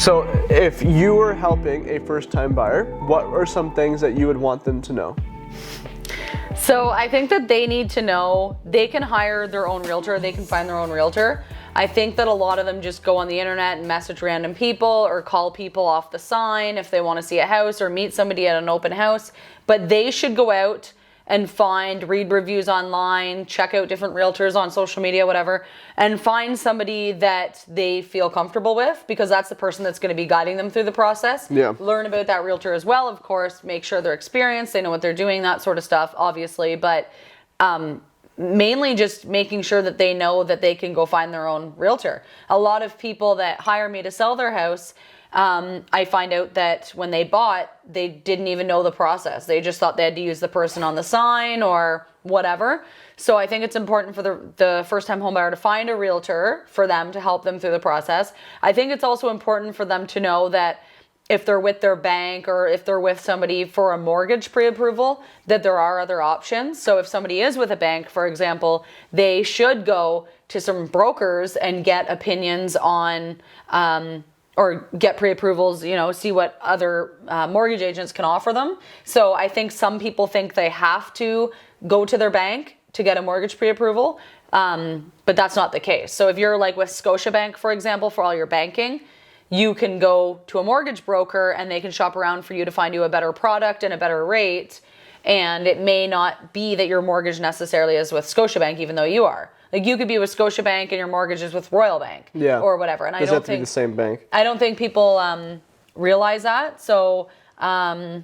So if you were helping a first-time buyer, what are some things that you would want them to know? So I think that they need to know they can hire their own realtor, they can find their own realtor. I think that a lot of them just go on the internet and message random people or call people off the sign if they want to see a house or meet somebody at an open house. But they should go out and read reviews online, check out different realtors on social media, whatever, and find somebody that they feel comfortable with, because that's the person that's going to be guiding them through the process. Yeah. Learn about that realtor as well, of course, make sure they're experienced, they know what they're doing, that sort of stuff, obviously, but mainly just making sure that they know that they can go find their own realtor. A lot of people that hire me to sell their house, I find out that when they bought, they didn't even know the process. They just thought they had to use the person on the sign or whatever. So I think it's important for the first-time homebuyer to find a realtor for them to help them through the process. I think it's also important for them to know that if they're with their bank or if they're with somebody for a mortgage pre-approval, that there are other options. So if somebody is with a bank, for example, they should go to some brokers and get opinions on or get pre-approvals, see what other mortgage agents can offer them. So I think some people think they have to go to their bank to get a mortgage pre-approval, but that's not the case. So if you're like with Scotiabank, for example, for all your banking, you can go to a mortgage broker and they can shop around for you to find you a better product and a better rate. And it may not be that your mortgage necessarily is with Scotiabank, even though you are. Like you could be with Scotiabank and your mortgage is with Royal Bank, or whatever. And I don't think be the same bank. I don't think people realize that. So I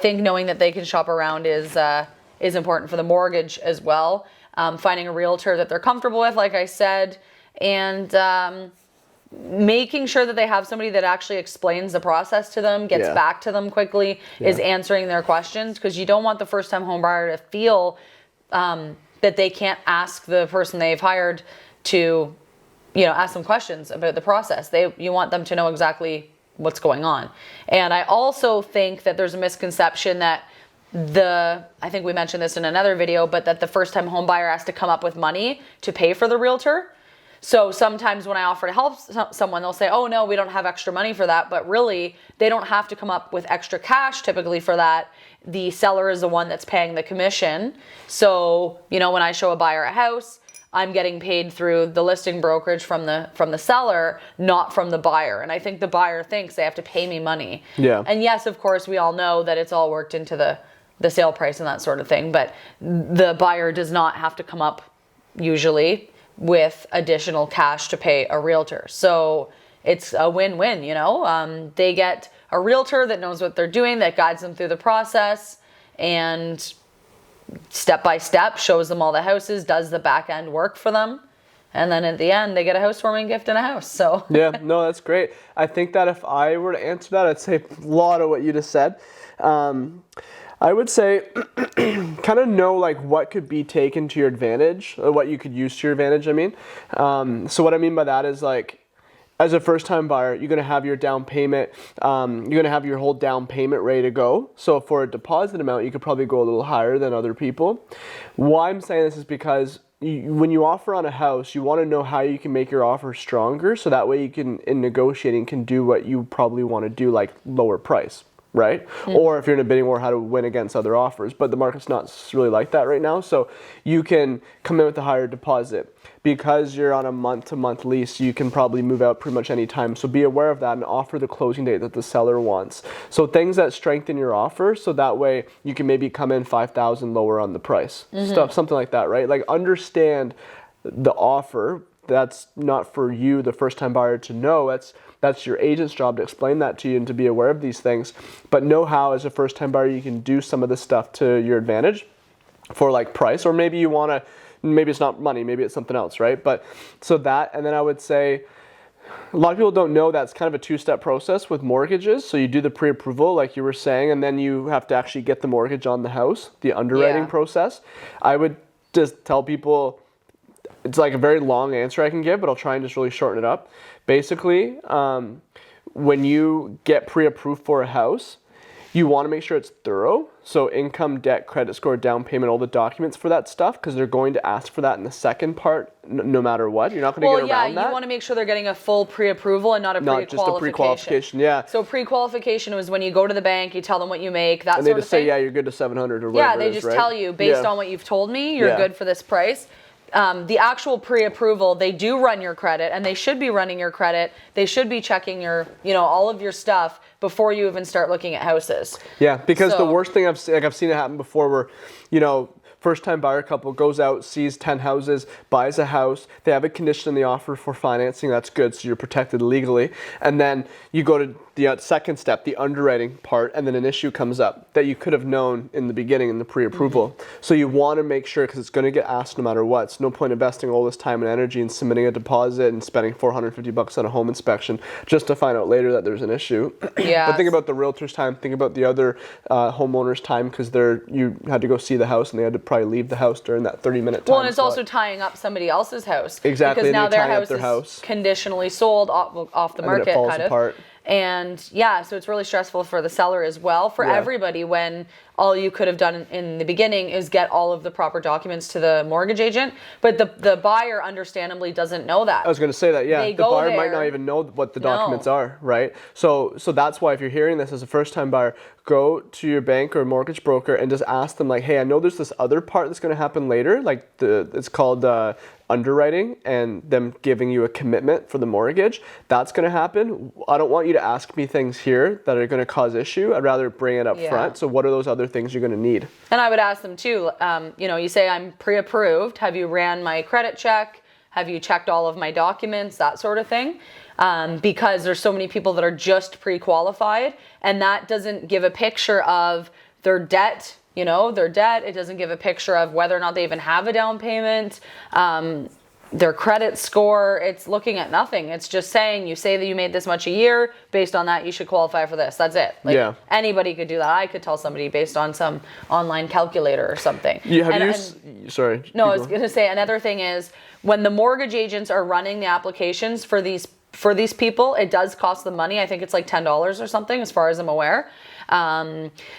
think knowing that they can shop around is important for the mortgage as well. Finding a realtor that they're comfortable with, like I said, and making sure that they have somebody that actually explains the process to them, gets back to them quickly, is answering their questions, because you don't want the first-time home buyer to feel that they can't ask the person they've hired to, ask them questions about the process. You want them to know exactly what's going on. And I also think that there's a misconception that I think we mentioned this in another video, but that the first-time home buyer has to come up with money to pay for the realtor. So sometimes when I offer to help someone, they'll say, oh no, we don't have extra money for that. But really, they don't have to come up with extra cash typically for that. The seller is the one that's paying the commission. So, when I show a buyer a house, I'm getting paid through the listing brokerage from the seller, not from the buyer. And I think the buyer thinks they have to pay me money. Yeah. And yes, of course, we all know that it's all worked into the sale price and that sort of thing. But the buyer does not have to come up usually with additional cash to pay a realtor. So it's a win-win, They get a realtor that knows what they're doing, that guides them through the process, and step by step shows them all the houses, does the back end work for them. And then at the end, they get a housewarming gift and a house. So yeah, no, that's great. I think that if I were to answer that, I'd say a lot of what you just said. I would say kind of know like what could be taken to your advantage, or what you could use to your advantage, I mean. So what I mean by that is like, as a first-time buyer, you're going to have your down payment, you're going to have your whole down payment ready to go. So for a deposit amount, you could probably go a little higher than other people. Why I'm saying this is because when you offer on a house, you want to know how you can make your offer stronger, so that way you can, in negotiating, can do what you probably want to do, like lower price. Right? Mm-hmm. Or if you're in a bidding war, how to win against other offers. But the market's not really like that right now. So you can come in with a higher deposit. Because you're on a month-to-month lease, you can probably move out pretty much any time. So be aware of that and offer the closing date that the seller wants. So things that strengthen your offer, so that way you can maybe come in $5,000 lower on the price. Mm-hmm. Something like that, right? Like understand the offer. That's not for you, the first-time buyer, to know. That's your agent's job to explain that to you and to be aware of these things. But know how, as a first-time buyer, you can do some of this stuff to your advantage for like price, or maybe you want to, maybe it's not money, maybe it's something else, right? But so that, and then I would say, a lot of people don't know that's kind of a two-step process with mortgages. So you do the pre-approval, like you were saying, and then you have to actually get the mortgage on the house, the underwriting process. I would just tell people, it's like a very long answer I can give, but I'll try and just really shorten it up. Basically, when you get pre-approved for a house, You want to make sure it's thorough. So income, debt, credit score, down payment, all the documents for that stuff, because they're going to ask for that in the second part, no matter what. You're not going to get around that. You want to make sure they're getting a full pre-approval and not a pre-qualification. Not just a pre-qualification, yeah. So pre-qualification was when you go to the bank, you tell them what you make, that sort of thing. And they just say, yeah, you're good to 700 or whatever. Yeah, they just tell you, based on what you've told me, you're good for this price. The actual pre-approval, they do run your credit, and they should be running your credit. They should be checking your, all of your stuff before you even start looking at houses. Yeah, because the worst thing I've seen it happen before where, first-time buyer couple goes out, sees 10 houses, buys a house. They have a condition in the offer for financing. That's good, so you're protected legally. And then you go to the second step, the underwriting part, and then an issue comes up that you could have known in the beginning in the pre-approval. So you want to make sure, because it's going to get asked no matter what. It's no point investing all this time and energy and submitting a deposit and spending $450 on a home inspection just to find out later that there's an issue. Yeah. But think about the realtor's time. Think about the other homeowner's time, because you had to go see the house and they had to probably leave the house during that 30-minute time. Well, and it's also tying up somebody else's house. Exactly. Because now their house is conditionally sold off the market, and then it falls kind apart. of. And so it's really stressful for the seller as well, for everybody, when all you could have done in the beginning is get all of the proper documents to the mortgage agent. But the buyer understandably doesn't know that. I was going to say that, yeah. The buyer might not even know what the documents are, right? So that's why if you're hearing this as a first-time buyer, go to your bank or mortgage broker and just ask them, like, hey, I know there's this other part that's going to happen later, like it's called underwriting and them giving you a commitment for the mortgage. That's going to happen. I don't want you to ask me things here that are going to cause issue. I'd rather bring it up front. So what are those other things you're going to need? And I would ask them too, you say I'm pre-approved. Have you ran my credit check? Have you checked all of my documents? That sort of thing. Because there's so many people that are just pre-qualified, and that doesn't give a picture of their debt. It doesn't give a picture of whether or not they even have a down payment, their credit score. It's looking at nothing. It's just saying, you say that you made this much a year, based on that you should qualify for this. That's it. Anybody could do that. I could tell somebody based on some online calculator or something. Sorry. No, I was going to say, another thing is, when the mortgage agents are running the applications for these people, it does cost them money. I think it's like $10 or something, as far as I'm aware.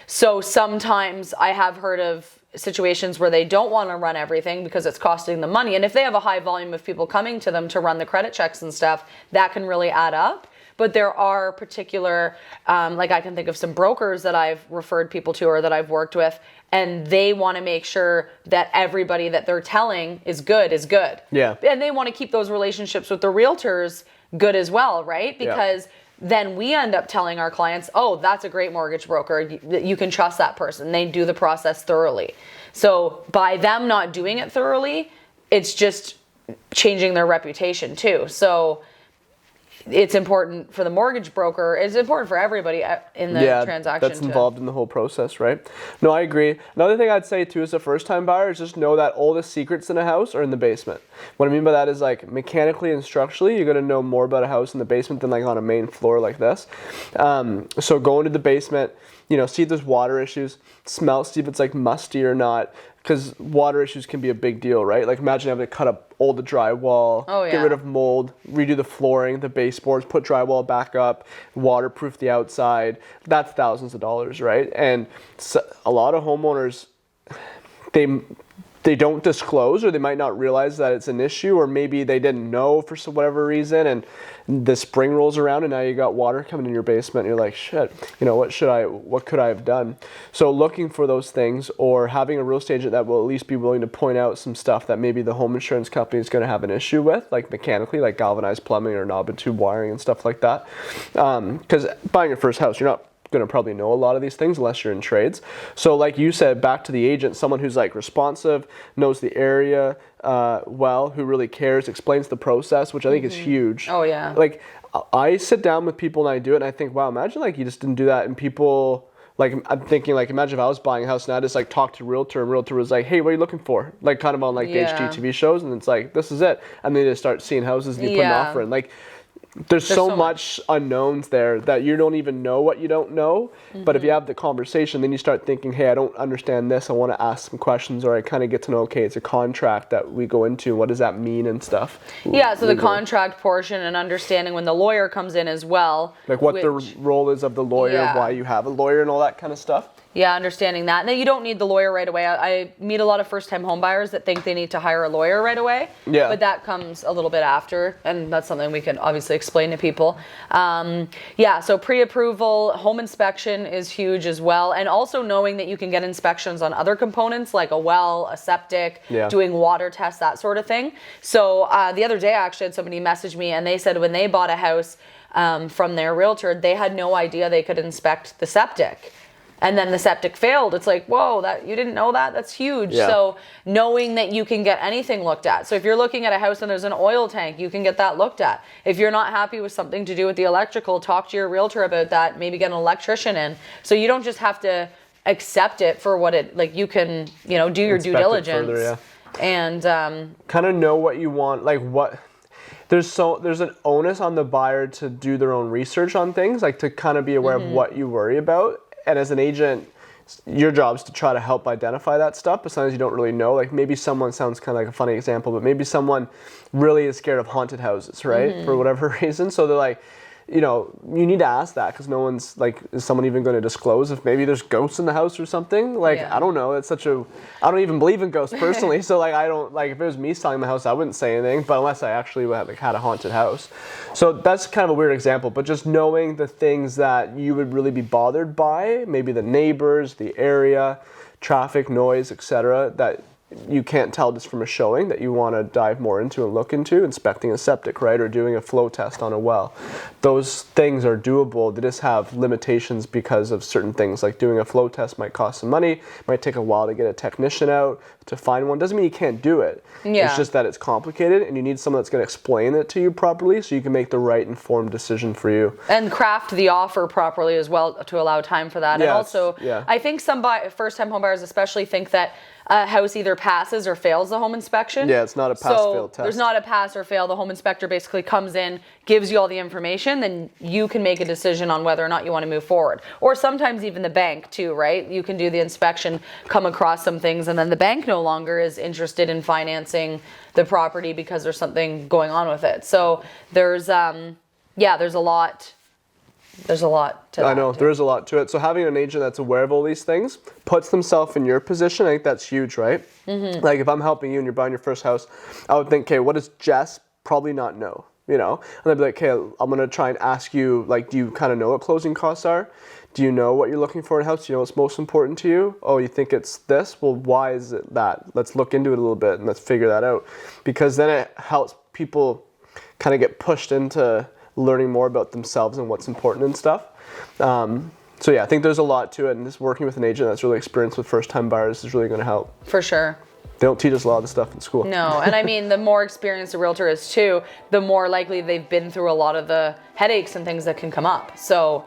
So sometimes I have heard of situations where they don't want to run everything because it's costing them money. And if they have a high volume of people coming to them to run the credit checks and stuff, that can really add up. But there are particular, I can think of some brokers that I've referred people to or that I've worked with, and they want to make sure that everybody that they're telling is good. Yeah. And they want to keep those relationships with the realtors good as well, right? Because then we end up telling our clients, oh, that's a great mortgage broker. You can trust that person. They do the process thoroughly. So by them not doing it thoroughly, it's just changing their reputation too. So it's important for the mortgage broker. It's important for everybody in the transaction. That's involved in the whole process, right? No, I agree. Another thing I'd say too, as a first-time buyer, is just know that all the secrets in a house are in the basement. What I mean by that is, like, mechanically and structurally, you're gonna know more about a house in the basement than like on a main floor like this. So go into the basement, see if there's water issues, smell, see if it's like musty or not. Because water issues can be a big deal, right? Like, imagine having to cut up all the drywall, get rid of mold, redo the flooring, the baseboards, put drywall back up, waterproof the outside. That's thousands of dollars, right? And so, a lot of homeowners, they don't disclose, or they might not realize that it's an issue, or maybe they didn't know for whatever reason, and the spring rolls around and now you got water coming in your basement and you're like, shit, what could I have done? So looking for those things, or having a real estate agent that will at least be willing to point out some stuff that maybe the home insurance company is going to have an issue with, like mechanically, like galvanized plumbing or knob and tube wiring and stuff like that. Because buying your first house, you're not going to probably know a lot of these things unless you're in trades. So like you said, back to the agent, someone who's like responsive, knows the area who really cares, explains the process, which I think is huge. Oh yeah. Like, I sit down with people and I do it and I think, wow, imagine like you just didn't do that, and people, like, I'm thinking, like, imagine if I was buying a house and I just like talked to realtor and realtor was like, hey, what are you looking for? Like, kind of on like the HGTV shows, and it's like, this is it. And they just start seeing houses and you put an offer in. Like, there's so much unknowns there that you don't even know what you don't know. But if you have the conversation, then you start thinking, hey, I don't understand this. I want to ask some questions, or I kind of get to know, okay, it's a contract that we go into. What does that mean and stuff? Yeah, so the contract portion and understanding when the lawyer comes in as well. Like what the role is of the lawyer, why you have a lawyer and all that kind of stuff. Yeah, understanding that. And you don't need the lawyer right away. I meet a lot of first-time home buyers that think they need to hire a lawyer right away. Yeah. But that comes a little bit after, and that's something we can obviously explain to people. Yeah, so pre-approval, home inspection is huge as well. And also knowing that you can get inspections on other components like a well, a septic, doing water tests, that sort of thing. So the other day I actually had somebody message me and they said when they bought a house from their realtor, they had no idea they could inspect the septic. And then the septic failed. It's like, whoa, that you didn't know that? That's huge. Yeah. So knowing that you can get anything looked at. So if you're looking at a house and there's an oil tank, you can get that looked at. If you're not happy with something to do with the electrical, talk to your realtor about that. Maybe get an electrician in. So you don't just have to accept it for what it, like you can, do your due diligence. Further, and kind of know what you want, like what. There's an onus on the buyer to do their own research on things, like to kind of be aware of what you worry about. And as an agent, your job is to try to help identify that stuff, but sometimes you don't really know. Like maybe someone sounds kind of like a funny example, but maybe someone really is scared of haunted houses, right? For whatever reason. So they're like, you need to ask that because no one's like, is someone even going to disclose if maybe there's ghosts in the house or something? Like, I don't know. It's I don't even believe in ghosts personally. So like, I don't, like if it was me selling the house, I wouldn't say anything, but unless I actually had a haunted house. So that's kind of a weird example, but just knowing the things that you would really be bothered by, maybe the neighbors, the area, traffic, noise, etc., that you can't tell just from a showing that you want to dive more into and look into, inspecting a septic, right, or doing a flow test on a well. Those things are doable. They just have limitations because of certain things, like doing a flow test might cost some money, might take a while to get a technician out to find one. Doesn't mean you can't do it. Yeah. It's just that it's complicated and you need someone that's going to explain it to you properly so you can make the right informed decision for you. And craft the offer properly as well to allow time for that. Yes. And also, I think some first-time home buyers especially think that a house either passes or fails the home inspection. Yeah, it's not a pass-fail test. There's not a pass or fail. The home inspector basically comes in, gives you all the information, then you can make a decision on whether or not you want to move forward. Or sometimes even the bank too, right? You can do the inspection, come across some things, and then the bank no longer is interested in financing the property because there's something going on with it. So there's there's a lot. There's a lot to that. I know, there is a lot to it. So having an agent that's aware of all these things puts themselves in your position. I think that's huge, right? Like if I'm helping you and you're buying your first house, I would think, okay, what does Jess probably not know? And I'd be like, okay, I'm going to try and ask you, like, do you kind of know what closing costs are? Do you know what you're looking for in a house? Do you know what's most important to you? Oh, you think it's this? Well, why is it that? Let's look into it a little bit and let's figure that out. Because then it helps people kind of get pushed into learning more about themselves and what's important and stuff. So yeah, I think there's a lot to it, and just working with an agent that's really experienced with first-time buyers is really going to help. For sure. They don't teach us a lot of this stuff in school. No, and I mean, the more experienced a realtor is too, the more likely they've been through a lot of the headaches and things that can come up. So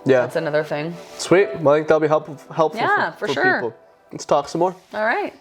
that's another thing. Sweet. Well, I think that'll be helpful Yeah, for sure. people. Let's talk some more. All right.